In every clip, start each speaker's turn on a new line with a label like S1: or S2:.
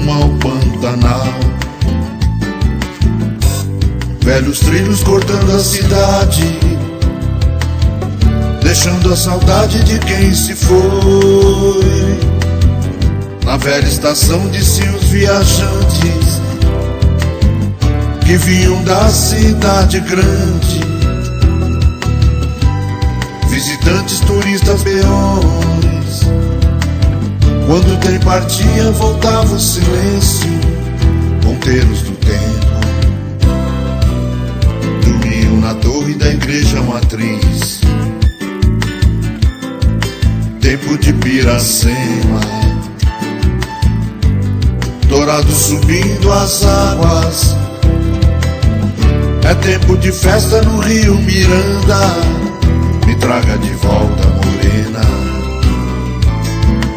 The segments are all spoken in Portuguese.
S1: rumo ao Pantanal. Velhos trilhos cortando a cidade, deixando a saudade de quem se foi. Na velha estação diziam os viajantes que vinham da cidade grande, visitantes, turistas, peões. Quando o trem partia voltava o silêncio, ponteiros do tempo dormiam na torre da igreja matriz. Tempo de Piracema, dourado subindo as águas. É tempo de festa no Rio Miranda. Me traga de volta a morena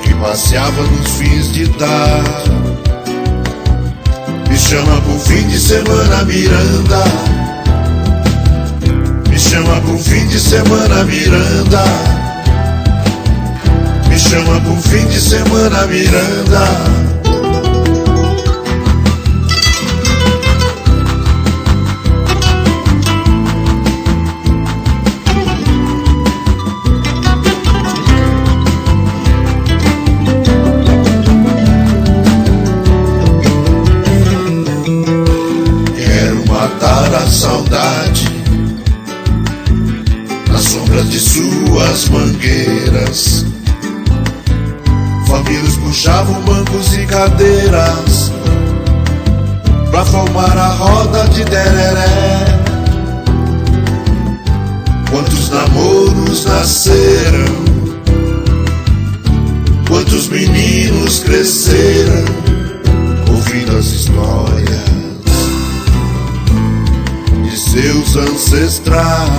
S1: que passeava nos fins de tarde. Me chama pro fim de semana, Miranda. Me chama pro fim de semana, Miranda. Me chama pro fim de semana, Miranda. A saudade nas sombras de suas mangueiras. Famílias puxavam bancos e cadeiras pra formar a roda de tereré. Quantos namoros nasceram, quantos meninos cresceram ouvindo as histórias seus ancestrais.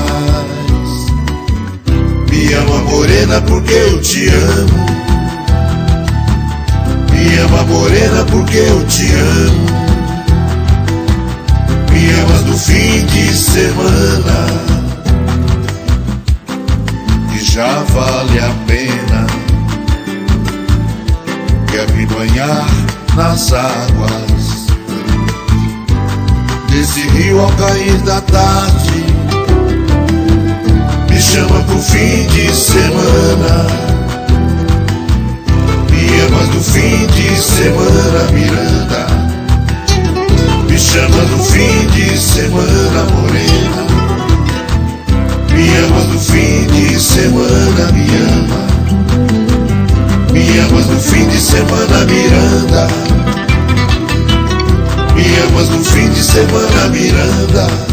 S1: Me ama, morena, porque eu te amo. Me ama, morena, porque eu te amo. Me amas no fim de semana, que já vale a pena. Quer me banhar nas águas desse rio ao cair da tarde. Me chama pro fim de semana. Me amas no fim de semana, Miranda. Me chama no fim de semana, morena. Me amas no fim de semana, me ama. Me amas no fim de semana, Miranda. Me amas no fim de semana, Miranda.